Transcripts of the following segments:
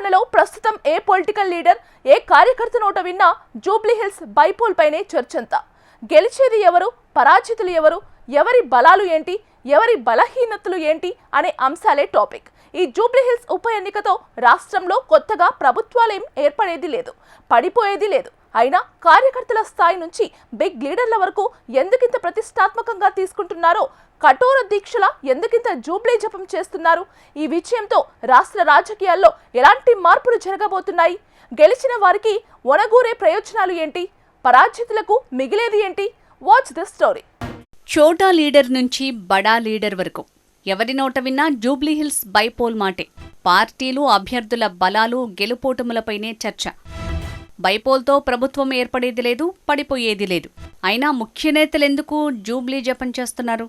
తెలంగాణలో ప్రస్తుతం ఏ political leader ఏ కార్యకర్త నోట విన్నా జూబ్లీ హిల్స్ బైపోల్ పైనే చర్చంతా. గెలిచేది ఎవరు, పరాజితులు ఎవరు, ఎవరి బలాలు ఏంటి, ఎవరి బలహీనతలు ఏంటి అనే అంశాలే టాపిక్. ఈ జూబ్లీ హిల్స్ ఉప ఎన్నికతో రాష్ట్రంలో కొత్తగా ప్రభుత్వాలేం ఏర్పడేది లేదు, పడిపోయేది లేదు. అయినా కార్యకర్తల స్థాయి నుంచి బిగ్ లీడర్ల వరకు ఎందుకింత ప్రతిష్టాత్మకంగా తీసుకుంటున్నారో, కఠోర దీక్షల ఎందుకింత జూబ్లీ జపం చేస్తున్నారు, ఈ విషయంతో రాష్ట్ర రాజకీయాల్లో ఎలాంటి మార్పులు జరగబోతున్నాయి, గెలిచిన వారికి ఒనగూరే ప్రయోజనాలు ఏంటి, పరాజితులకు మిగిలేది ఏంటి, వాచ్ దిస్ స్టోరీ. చోటా లీడర్ నుంచి బడా లీడర్ వరకు ఎవరి నోట విన్నా జూబ్లీహిల్స్ బైపోల్ మాటే. పార్టీలు, అభ్యర్థుల బలాలు, గెలుపోటములపైనే చర్చ. బైపోల్తో ప్రభుత్వం ఏర్పడేది లేదు, పడిపోయేది లేదు. అయినా ముఖ్య నేతలెందుకు జూబ్లీ జపం చేస్తున్నారు?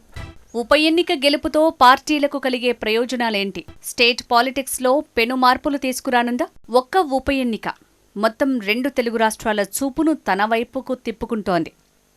ఉప ఎన్నిక గెలుపుతో పార్టీలకు కలిగే ప్రయోజనాలేంటి? స్టేట్ పాలిటిక్స్లో పెను మార్పులు తీసుకురానుందా ఒక్క ఉప ఎన్నిక? మొత్తం 2 తెలుగు రాష్ట్రాల చూపును తన వైపుకు తిప్పుకుంటోంది.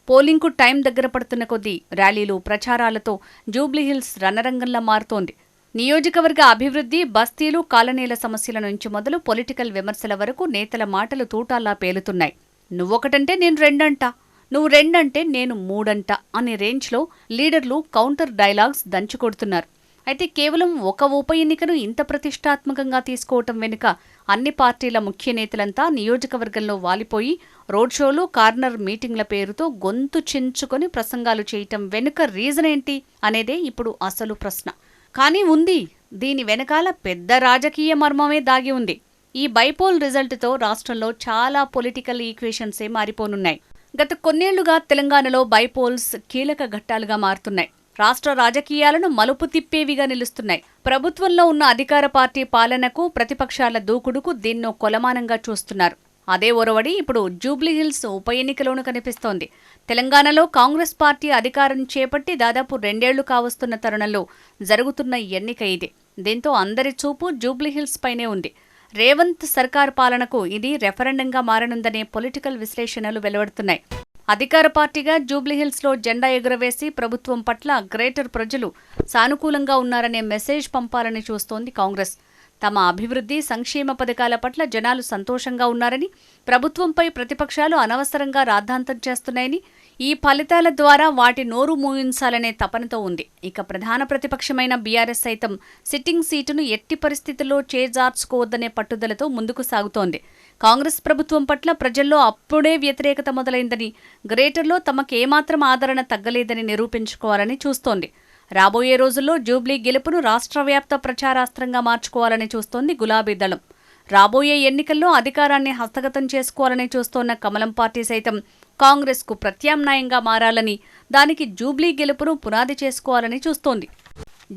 పోలింగ్కు టైం దగ్గర పడుతున్న కొద్దీ ర్యాలీలు, ప్రచారాలతో జూబ్లీహిల్స్ రణరంగంలా మారుతోంది. నియోజకవర్గ అభివృద్ధి, బస్తీలు, కాలనీల సమస్యల నుంచి మొదలు పొలిటికల్ విమర్శల వరకు నేతల మాటలు తూటాల్లా పేలుతున్నాయి. నువ్వొకటంటే నేను రెండంటా, నువ్వు రెండంటే నేను మూడంట అనే రేంజ్లో లీడర్లు కౌంటర్ డైలాగ్స్ దంచుకొడుతున్నారు. అయితే కేవలం ఒక ఉప ఎన్నికను ఇంత ప్రతిష్టాత్మకంగా తీసుకోవటం వెనుక అన్ని పార్టీల ముఖ్య నేతలంతా నియోజకవర్గంలో వాలిపోయి రోడ్ షోలు, కార్నర్ మీటింగ్ల పేరుతో గొంతు చించుకొని ప్రసంగాలు చేయటం వెనుక రీజన్ ఏంటి అనేదే ఇప్పుడు అసలు ప్రశ్న. కానీ ఉంది, దీని వెనకాల పెద్ద రాజకీయ మర్మమే దాగి ఉంది. ఈ బైపోల్ రిజల్ట్తో రాష్ట్రంలో చాలా పొలిటికల్ ఈక్వేషన్సే మారిపోనున్నాయి. గత కొన్నేళ్లుగా తెలంగాణలో బైపోల్స్ కీలక ఘట్టాలుగా మారుతున్నాయి. రాష్ట్ర రాజకీయాలను మలుపు తిప్పేవిగా నిలుస్తున్నాయి. ప్రభుత్వంలో ఉన్న అధికార పార్టీ పాలనకు, ప్రతిపక్షాల దూకుడుకు దీన్నో కొలమానంగా చూస్తున్నారు. అదే ఒరవడి ఇప్పుడు జూబ్లీహిల్స్ ఉప ఎన్నికలోనూ కనిపిస్తోంది. తెలంగాణలో కాంగ్రెస్ పార్టీ అధికారం చేపట్టి దాదాపు 2 ఏళ్లు కావస్తున్న తరుణంలో జరుగుతున్న ఎన్నిక ఇది. దీంతో అందరి చూపు జూబ్లీహిల్స్ పైనే ఉంది. రేవంత్ సర్కార్ పాలనకు ఇది రెఫరెండంగా మారనుందనే పొలిటికల్ విశ్లేషణలు వెలువడుతున్నాయి. అధికార పార్టీగా జూబ్లీహిల్స్లో జెండా ఎగురవేసి ప్రభుత్వం పట్ల గ్రేటర్ ప్రజలు సానుకూలంగా ఉన్నారనే మెసేజ్ పంపాలని చూస్తోంది కాంగ్రెస్. తమ అభివృద్ధి, సంక్షేమ పథకాల పట్ల జనాలు సంతోషంగా ఉన్నారని, ప్రభుత్వంపై ప్రతిపక్షాలు అనవసరంగా రాద్ధాంతం చేస్తున్నాయని, ఈ ఫలితాల ద్వారా వాటి నోరు మూయించాలనే తపనతో ఉంది. ఇక ప్రధాన ప్రతిపక్షమైన బీఆర్ఎస్ సైతం సిట్టింగ్ సీటును ఎట్టి పరిస్థితుల్లో చేజార్చుకోవద్దనే పట్టుదలతో ముందుకు సాగుతోంది. కాంగ్రెస్ ప్రభుత్వం పట్ల ప్రజల్లో అప్పుడే వ్యతిరేకత మొదలైందని, గ్రేటర్లో తమకేమాత్రం ఆదరణ తగ్గలేదని నిరూపించుకోవాలని చూస్తోంది. రాబోయే రోజుల్లో జూబ్లీ గెలుపును రాష్ట్రవ్యాప్త ప్రచారాస్త్రంగా మార్చుకోవాలని చూస్తోంది గులాబీ దళం. రాబోయే ఎన్నికల్లో అధికారాన్ని హస్తగతం చేసుకోవాలని చూస్తోన్న కమలం పార్టీ సైతం కాంగ్రెస్కు ప్రత్యామ్నాయంగా మారాలని, దానికి జూబ్లీ గెలుపును పునాది చేసుకోవాలని చూస్తోంది.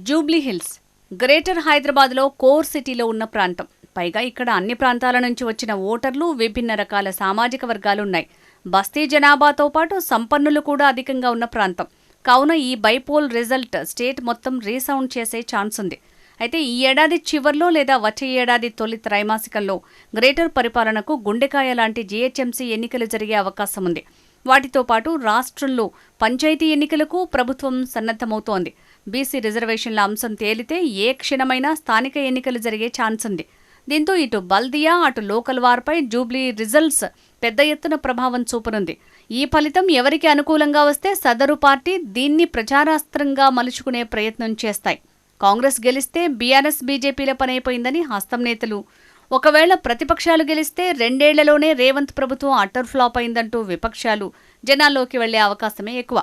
జూబ్లీహిల్స్ గ్రేటర్ హైదరాబాద్లో కోర్ సిటీలో ఉన్న ప్రాంతం. పైగా ఇక్కడ అన్ని ప్రాంతాల నుంచి వచ్చిన ఓటర్లు, విభిన్న రకాల సామాజిక వర్గాలున్నాయి. బస్తీ జనాభాతో పాటు సంపన్నులు కూడా అధికంగా ఉన్న ప్రాంతం. కావున ఈ బైపోల్ రిజల్ట్ స్టేట్ మొత్తం రీసౌండ్ చేసే ఛాన్స్ ఉంది. అయితే ఈ ఏడాది చివర్లో లేదా వచ్చే ఏడాది తొలి త్రైమాసికంలో గ్రేటర్ పరిపాలనకు గుండెకాయ లాంటి జీహెచ్ఎంసీ ఎన్నికలు జరిగే అవకాశం ఉంది. వాటితో పాటు రాష్ట్రంలో పంచాయతీ ఎన్నికలకు ప్రభుత్వం సన్నద్ధమవుతోంది. బీసీ రిజర్వేషన్ల అంశం తేలితే ఏ క్షణమైనా స్థానిక ఎన్నికలు జరిగే ఛాన్స్ ఉంది. దీంతో ఇటు బల్దియా, అటు లోకల్ వార్పై జూబ్లీ రిజల్ట్స్ పెద్ద ఎత్తున ప్రభావం చూపనుంది. ఈ ఫలితం ఎవరికి అనుకూలంగా వస్తే సదరు పార్టీ దీన్ని ప్రచారాస్త్రంగా మలుచుకునే ప్రయత్నం చేస్తాయి. కాంగ్రెస్ గెలిస్తే బీఆర్ఎస్, బీజేపీల పనైపోయిందని హస్తం నేతలు, ఒకవేళ ప్రతిపక్షాలు గెలిస్తే 2 ఏళ్లలోనే రేవంత్ ప్రభుత్వం అటర్ ఫ్లాప్ అయిందంటూ విపక్షాలు జనాల్లోకి వెళ్లే అవకాశమే ఎక్కువ.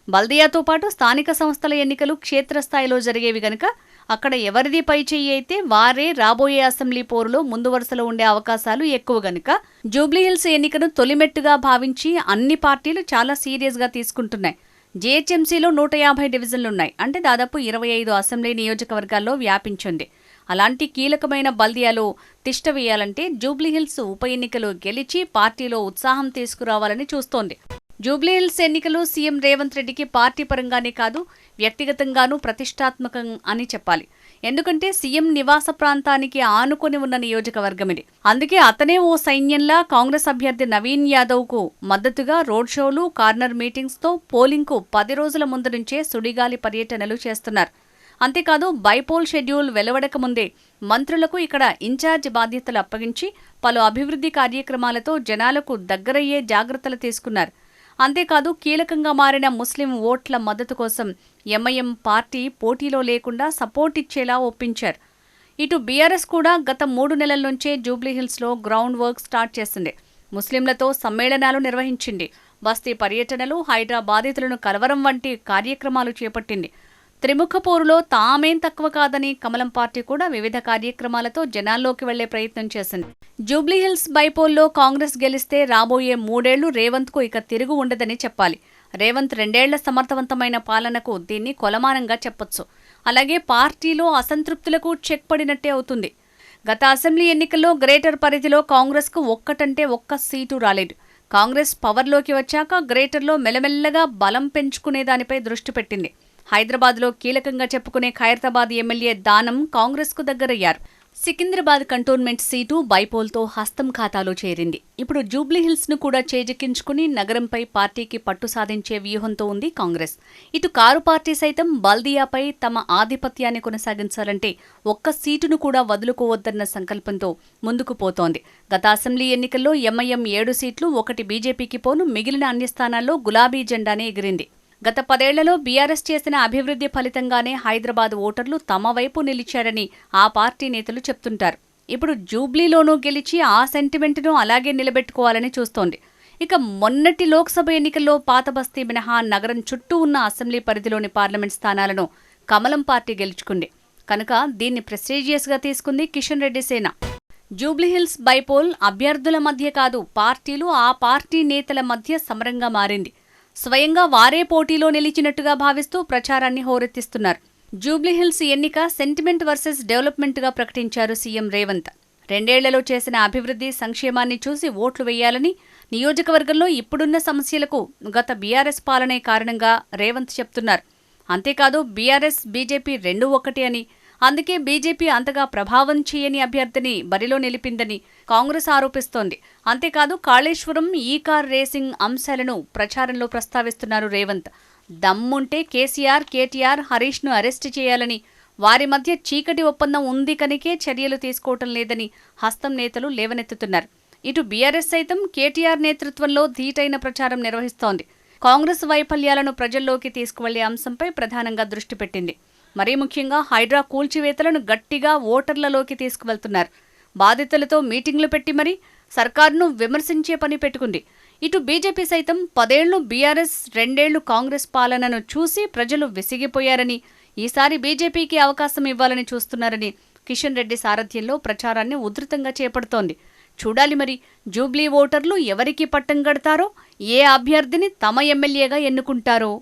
బల్దియాతో పాటు స్థానిక సంస్థల ఎన్నికలు క్షేత్రస్థాయిలో జరిగేవి గనుక అక్కడ ఎవరిది పై చెయ్యి అయితే వారే రాబోయే అసెంబ్లీ పోరులో ముందు వరుసలో ఉండే అవకాశాలు ఎక్కువ గనుక జూబ్లీహిల్స్ ఎన్నికను తొలిమెట్టుగా భావించి అన్ని పార్టీలు చాలా సీరియస్గా తీసుకుంటున్నాయి. జీహెచ్ఎంసీలో 150 డివిజన్లున్నాయి. అంటే దాదాపు 25 అసెంబ్లీ నియోజకవర్గాల్లో వ్యాపించింది. అలాంటి కీలకమైన బల్దియాలో తిష్ట వేయాలంటే జూబ్లీహిల్స్ ఉప ఎన్నికలు గెలిచి పార్టీలో ఉత్సాహం తీసుకురావాలని చూస్తోంది. జూబ్లీహిల్స్ ఎన్నికలు సీఎం రేవంత్ రెడ్డికి పార్టీ పరంగానే కాదు, వ్యక్తిగతంగానూ ప్రతిష్టాత్మకం అని చెప్పాలి. ఎందుకంటే సీఎం నివాస ప్రాంతానికి ఆనుకొని ఉన్న నియోజకవర్గం ఇది. అందుకే అతనే ఓ సైన్యంలా కాంగ్రెస్ అభ్యర్థి నవీన్ యాదవ్కు మద్దతుగా రోడ్ షోలు, కార్నర్ మీటింగ్స్తో పోలింగ్కు 10 రోజుల ముందు నుంచే సుడిగాలి పర్యటనలు చేస్తున్నారు. అంతేకాదు బైపోల్ షెడ్యూల్ వెలువడక ముందే మంత్రులకు ఇక్కడ ఇన్ఛార్జ్ బాధ్యతలు అప్పగించి పలు అభివృద్ధి కార్యక్రమాలతో జనాలకు దగ్గరయ్యే జాగ్రత్తలు తీసుకున్నారు. అంతేకాదు కీలకంగా మారిన ముస్లిం ఓట్ల మద్దతు కోసం ఎంఐఎం పార్టీ పోటీలో లేకుండా సపోర్ట్ ఇచ్చేలా ఒప్పించారు. ఇటు బీఆర్ఎస్ కూడా గత 3 నెలల నుంచే జూబ్లీహిల్స్లో గ్రౌండ్ వర్క్ స్టార్ట్ చేసింది. ముస్లింలతో సమ్మేళనాలు నిర్వహించింది. బస్తీ పర్యటనలు, హైడ్రా బాధితులను కలవరం వంటి కార్యక్రమాలు చేపట్టింది. త్రిముఖ పోరులో తామేం తక్కువ కాదని కమలం పార్టీ కూడా వివిధ కార్యక్రమాలతో జనాల్లోకి వెళ్లే ప్రయత్నం చేసింది. జూబ్లీహిల్స్ బైపోల్లో కాంగ్రెస్ గెలిస్తే రాబోయే 3 ఏళ్లు రేవంత్కు ఇక తిరుగు ఉండదని చెప్పాలి. రేవంత్ 2 ఏళ్ల సమర్థవంతమైన పాలనకు దీన్ని కొలమానంగా చెప్పొచ్చు. అలాగే పార్టీలో అసంతృప్తులకు చెక్ పడినట్టే అవుతుంది. గత అసెంబ్లీ ఎన్నికల్లో గ్రేటర్ పరిధిలో కాంగ్రెస్కు ఒక్కటంటే ఒక్క సీటు రాలేదు. కాంగ్రెస్ పవర్లోకి వచ్చాక గ్రేటర్లో మెల్లమెల్లగా బలం పెంచుకునే దానిపై దృష్టి పెట్టింది. హైదరాబాద్లో కీలకంగా చెప్పుకునే ఖైరతాబాద్ ఎమ్మెల్యే దానం కాంగ్రెస్కు దగ్గరయ్యారు. సికింద్రాబాద్ కంటోన్మెంట్ సీటు బైపోల్తో హస్తం ఖాతాలో చేరింది. ఇప్పుడు జూబ్లీహిల్స్ను కూడా చేజిక్కించుకుని నగరంపై పార్టీకి పట్టు సాధించే వ్యూహంతో ఉంది కాంగ్రెస్. ఇటు కారు పార్టీ సైతం బల్దియాపై తమ ఆధిపత్యాన్ని కొనసాగించాలంటే ఒక్క సీటును కూడా వదులుకోవద్దన్న సంకల్పంతో ముందుకు పోతోంది. గత అసెంబ్లీ ఎన్నికల్లో ఎంఐఎం 7 సీట్లు, 1 బీజేపీకి పోను మిగిలిన అన్ని స్థానాల్లో గులాబీ జెండానే ఎగిరింది. గత 10 ఏళ్లలో బీఆర్ఎస్ చేసిన అభివృద్ధి ఫలితంగానే హైదరాబాద్ ఓటర్లు తమ వైపు నిలిచారని ఆ పార్టీ నేతలు చెప్తుంటారు. ఇప్పుడు జూబ్లీలోనూ గెలిచి ఆ సెంటిమెంట్ను అలాగే నిలబెట్టుకోవాలని చూస్తోంది. ఇక మొన్నటి లోక్సభ ఎన్నికల్లో పాత బస్తీ మినహా నగరం చుట్టూ ఉన్న అసెంబ్లీ పరిధిలోని పార్లమెంట్ స్థానాలను కమలం పార్టీ గెలుచుకుంది. కనుక దీన్ని ప్రెస్టీజియస్గా తీసుకుంది కిషన్ రెడ్డి సేన. జూబ్లీహిల్స్ బైపోల్ అభ్యర్థుల మధ్య కాదు, పార్టీలు ఆ పార్టీ నేతల మధ్య సమరంగా మారింది. స్వయంగా వారే పోటీలో నిలిచినట్టుగా భావిస్తూ ప్రచారాన్ని హోరెత్తిస్తున్నారు. జూబ్లీహిల్స్ ఎన్నిక సెంటిమెంట్ వర్సెస్ డెవలప్మెంట్గా ప్రకటించారు సీఎం రేవంత్. 2 ఏళ్లలో చేసిన అభివృద్ధి సంక్షేమాన్ని చూసి ఓట్లు వేయాలని, నియోజకవర్గంలో ఇప్పుడున్న సమస్యలకు గత బీఆర్ఎస్ పాలనే కారణంగా రేవంత్ చెప్తున్నారు. అంతేకాదు బీఆర్ఎస్, బీజేపీ 2 ఒకటే అని, అందుకే బీజేపీ అంతగా ప్రభావం చేయని అభ్యర్థిని బరిలో నిలిపిందని కాంగ్రెస్ ఆరోపిస్తోంది. అంతేకాదు కాళేశ్వరం, ఈ కార్ రేసింగ్ అంశాలను ప్రచారంలో ప్రస్తావిస్తున్నారు రేవంత్. దమ్ముంటే కేసీఆర్, కేటీఆర్, హరీష్ను అరెస్టు చేయాలని, వారి మధ్య చీకటి ఒప్పందం ఉంది కనుకే చర్యలు తీసుకోవటం లేదని హస్తం నేతలు లేవనెత్తుతున్నారు. ఇటు బీఆర్ఎస్ సైతం కేటీఆర్ నేతృత్వంలో ధీటైన ప్రచారం నిర్వహిస్తోంది. కాంగ్రెస్ వైఫల్యాలను ప్రజల్లోకి తీసుకువెళ్లే అంశంపై ప్రధానంగా దృష్టి పెట్టింది. మరీ ముఖ్యంగా హైడ్రా కూల్చివేతలను గట్టిగా ఓటర్లలోకి తీసుకువెళ్తున్నారు. బాధితులతో మీటింగ్లు పెట్టి మరీ సర్కారును విమర్శించే పని పెట్టుకుంది. ఇటు బీజేపీ సైతం 10 ఏళ్లు బీఆర్ఎస్, 2 ఏళ్లు కాంగ్రెస్ పాలనను చూసి ప్రజలు విసిగిపోయారని, ఈసారి బీజేపీకి అవకాశం ఇవ్వాలని చూస్తున్నారని కిషన్ రెడ్డి సారథ్యంలో ప్రచారాన్ని ఉధృతంగా చేపడుతోంది. చూడాలి మరి జూబ్లీ ఓటర్లు ఎవరికి పట్టం గడతారో, ఏ అభ్యర్థిని తమ ఎమ్మెల్యేగా ఎన్నుకుంటారో.